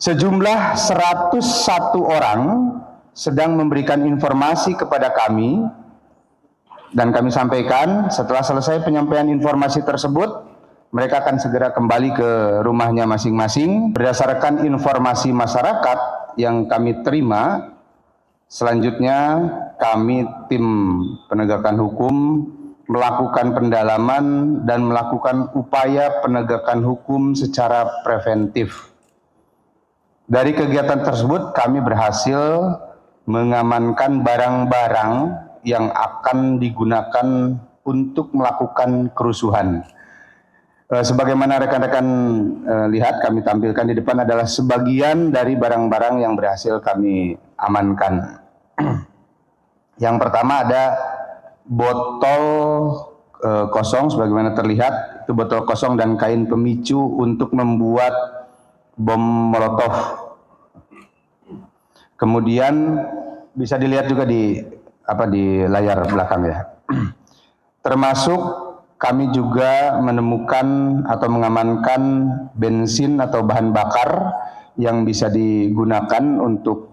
Sejumlah 101 orang sedang memberikan informasi kepada kami dan kami sampaikan setelah selesai penyampaian informasi tersebut mereka akan segera kembali ke rumahnya masing-masing. Berdasarkan informasi masyarakat yang kami terima, selanjutnya kami tim penegakan hukum melakukan pendalaman dan melakukan upaya penegakan hukum secara preventif. Dari kegiatan tersebut kami berhasil mengamankan barang-barang yang akan digunakan untuk melakukan kerusuhan. Sebagaimana rekan-rekan lihat, kami tampilkan di depan adalah sebagian dari barang-barang yang berhasil kami amankan. Yang pertama ada botol kosong, sebagaimana terlihat itu botol kosong dan kain pemicu untuk membuat bom molotov. Kemudian bisa dilihat juga di layar belakang ya. Termasuk kami juga menemukan atau mengamankan bensin atau bahan bakar yang bisa digunakan untuk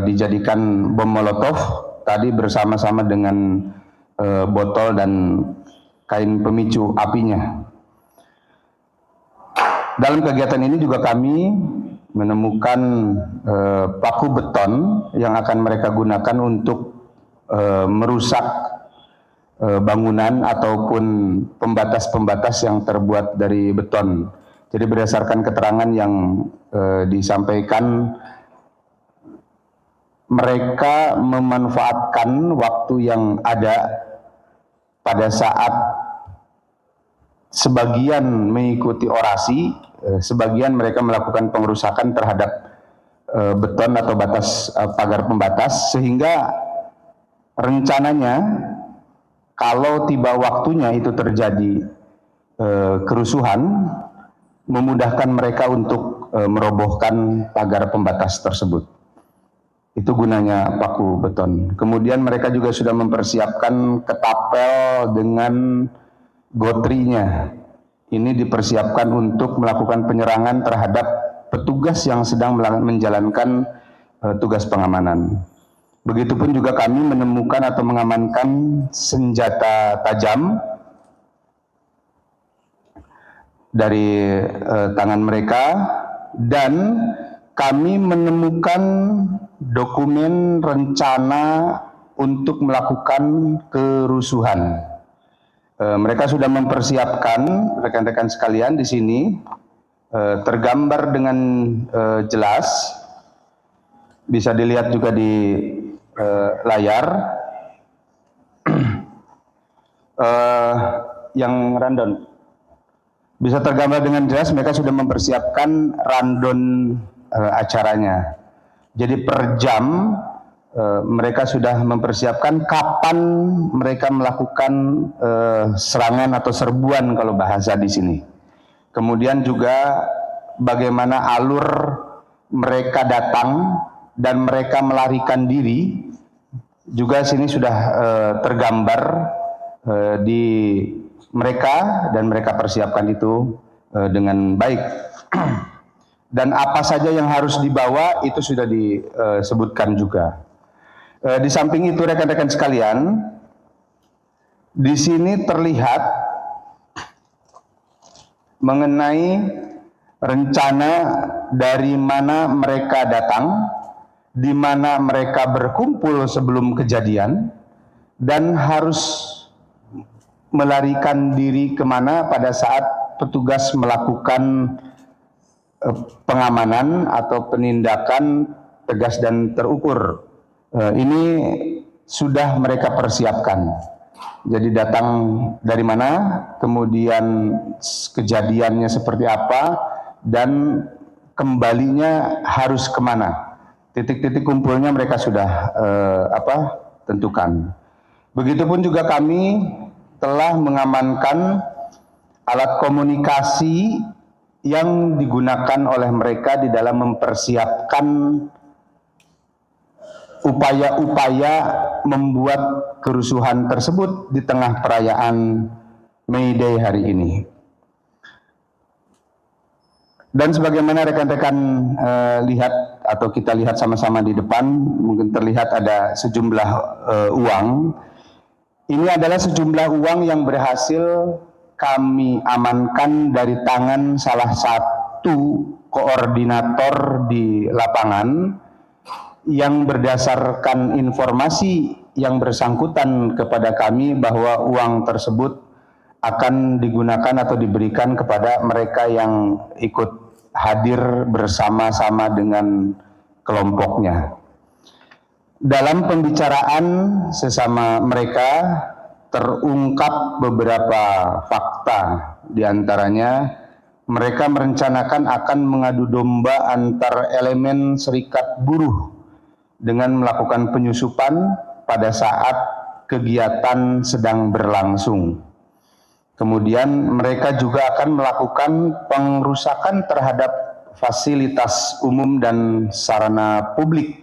dijadikan bom molotov tadi bersama-sama dengan botol dan kain pemicu apinya. Dalam kegiatan ini juga kami menemukan paku beton yang akan mereka gunakan untuk merusak bangunan ataupun pembatas-pembatas yang terbuat dari beton. Jadi berdasarkan keterangan yang disampaikan, mereka memanfaatkan waktu yang ada pada saat sebagian mengikuti orasi, sebagian mereka melakukan pengerusakan terhadap beton atau batas pagar pembatas, sehingga rencananya kalau tiba waktunya itu terjadi kerusuhan, memudahkan mereka untuk merobohkan pagar pembatas tersebut. Itu gunanya paku beton. Kemudian mereka juga sudah mempersiapkan ketapel dengan gotrinya. Ini dipersiapkan untuk melakukan penyerangan terhadap petugas yang sedang menjalankan tugas pengamanan. Begitupun juga kami menemukan atau mengamankan senjata tajam dari tangan mereka, dan kami menemukan dokumen rencana untuk melakukan kerusuhan. Mereka sudah mempersiapkan, rekan-rekan sekalian, di sini tergambar dengan jelas, bisa dilihat juga di layar, yang rundown. Bisa tergambar dengan jelas, mereka sudah mempersiapkan rundown acaranya. Jadi per jam mereka sudah mempersiapkan kapan mereka melakukan serangan atau serbuan kalau bahasa di sini. Kemudian juga bagaimana alur mereka datang dan mereka melarikan diri juga sini sudah tergambar di mereka, dan mereka persiapkan itu dengan baik. Dan apa saja yang harus dibawa itu sudah disebutkan juga. Di samping itu rekan-rekan sekalian, di sini terlihat mengenai rencana dari mana mereka datang, di mana mereka berkumpul sebelum kejadian, dan harus melarikan diri kemana pada saat petugas melakukan pengamanan atau penindakan tegas dan terukur. Ini sudah mereka persiapkan. Jadi datang dari mana, kemudian kejadiannya seperti apa, dan kembalinya harus kemana. Titik-titik kumpulnya mereka sudah tentukan. Begitupun juga kami telah mengamankan alat komunikasi yang digunakan oleh mereka di dalam mempersiapkan upaya-upaya membuat kerusuhan tersebut di tengah perayaan May Day hari ini. Dan sebagaimana rekan-rekan lihat atau kita lihat sama-sama di depan, mungkin terlihat ada sejumlah uang. Ini adalah sejumlah uang yang berhasil kami amankan dari tangan salah satu koordinator di lapangan yang berdasarkan informasi yang bersangkutan kepada kami bahwa uang tersebut akan digunakan atau diberikan kepada mereka yang ikut hadir bersama-sama dengan kelompoknya. Dalam pembicaraan sesama mereka terungkap beberapa fakta, diantaranya mereka merencanakan akan mengadu domba antar elemen serikat buruh dengan melakukan penyusupan pada saat kegiatan sedang berlangsung. Kemudian mereka juga akan melakukan pengrusakan terhadap fasilitas umum dan sarana publik.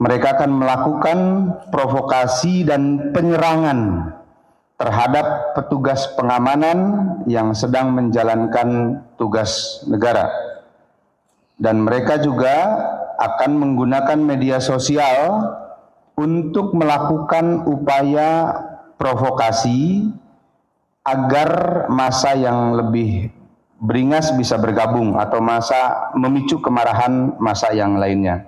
Mereka akan melakukan provokasi dan penyerangan terhadap petugas pengamanan yang sedang menjalankan tugas negara. Dan mereka juga akan menggunakan media sosial untuk melakukan upaya provokasi agar massa yang lebih beringas bisa bergabung atau massa memicu kemarahan massa yang lainnya.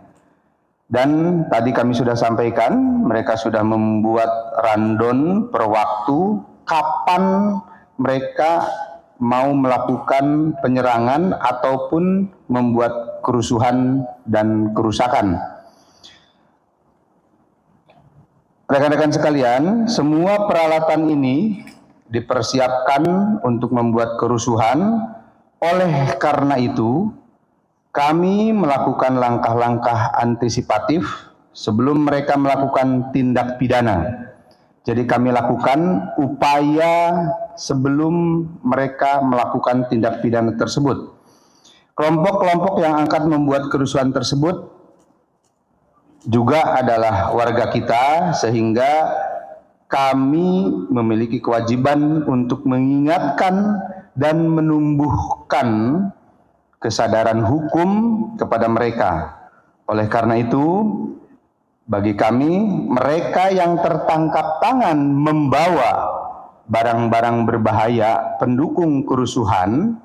Dan tadi kami sudah sampaikan, mereka sudah membuat rundown per waktu kapan mereka mau melakukan penyerangan ataupun membuat kerusuhan dan kerusakan. Rekan-rekan sekalian, semua peralatan ini dipersiapkan untuk membuat kerusuhan. Oleh karena itu, kami melakukan langkah-langkah antisipatif sebelum mereka melakukan tindak pidana. Jadi kami lakukan upaya sebelum mereka melakukan tindak pidana tersebut. Kelompok-kelompok yang akan membuat kerusuhan tersebut juga adalah warga kita, sehingga kami memiliki kewajiban untuk mengingatkan dan menumbuhkan kesadaran hukum kepada mereka. Oleh karena itu, bagi kami, mereka yang tertangkap tangan membawa barang-barang berbahaya pendukung kerusuhan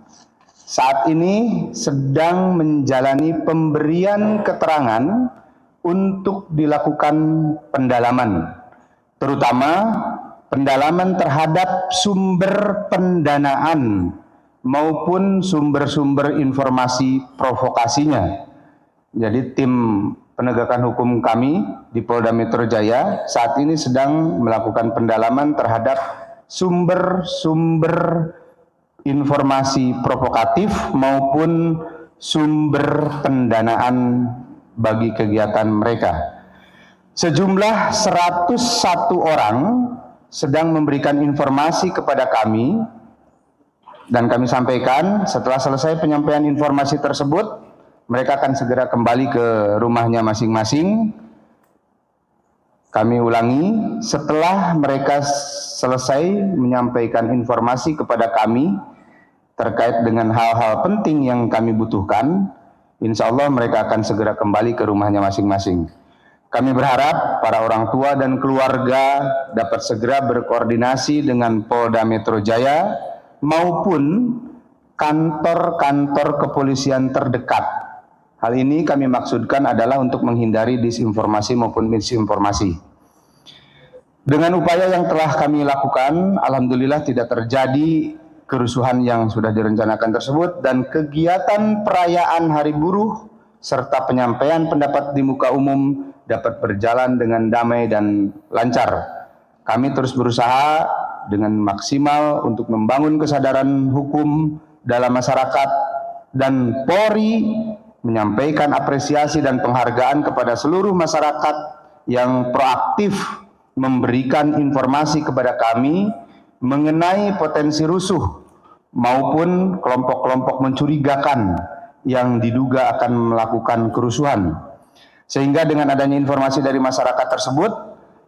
saat ini sedang menjalani pemberian keterangan untuk dilakukan pendalaman, terutama pendalaman terhadap sumber pendanaan maupun sumber-sumber informasi provokasinya. Jadi tim penegakan hukum kami di Polda Metro Jaya saat ini sedang melakukan pendalaman terhadap sumber-sumber informasi provokatif maupun sumber pendanaan bagi kegiatan mereka. Sejumlah 101 orang sedang memberikan informasi kepada kami, dan kami sampaikan setelah selesai penyampaian informasi tersebut, mereka akan segera kembali ke rumahnya masing-masing. Kami ulangi, setelah mereka selesai menyampaikan informasi kepada kami terkait dengan hal-hal penting yang kami butuhkan, insya Allah mereka akan segera kembali ke rumahnya masing-masing. Kami berharap para orang tua dan keluarga dapat segera berkoordinasi dengan Polda Metro Jaya maupun kantor-kantor kepolisian terdekat. Hal ini kami maksudkan adalah untuk menghindari disinformasi maupun misinformasi. Dengan upaya yang telah kami lakukan, alhamdulillah tidak terjadi kerusuhan yang sudah direncanakan tersebut, dan kegiatan perayaan Hari Buruh serta penyampaian pendapat di muka umum dapat berjalan dengan damai dan lancar. Kami terus berusaha dengan maksimal untuk membangun kesadaran hukum dalam masyarakat, dan Polri menyampaikan apresiasi dan penghargaan kepada seluruh masyarakat yang proaktif memberikan informasi kepada kami mengenai potensi rusuh maupun kelompok-kelompok mencurigakan yang diduga akan melakukan kerusuhan. Sehingga dengan adanya informasi dari masyarakat tersebut,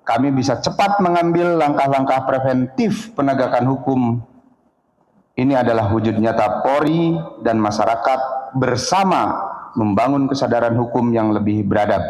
kami bisa cepat mengambil langkah-langkah preventif penegakan hukum Ini adalah wujud nyata Polri dan masyarakat bersama membangun kesadaran hukum yang lebih beradab.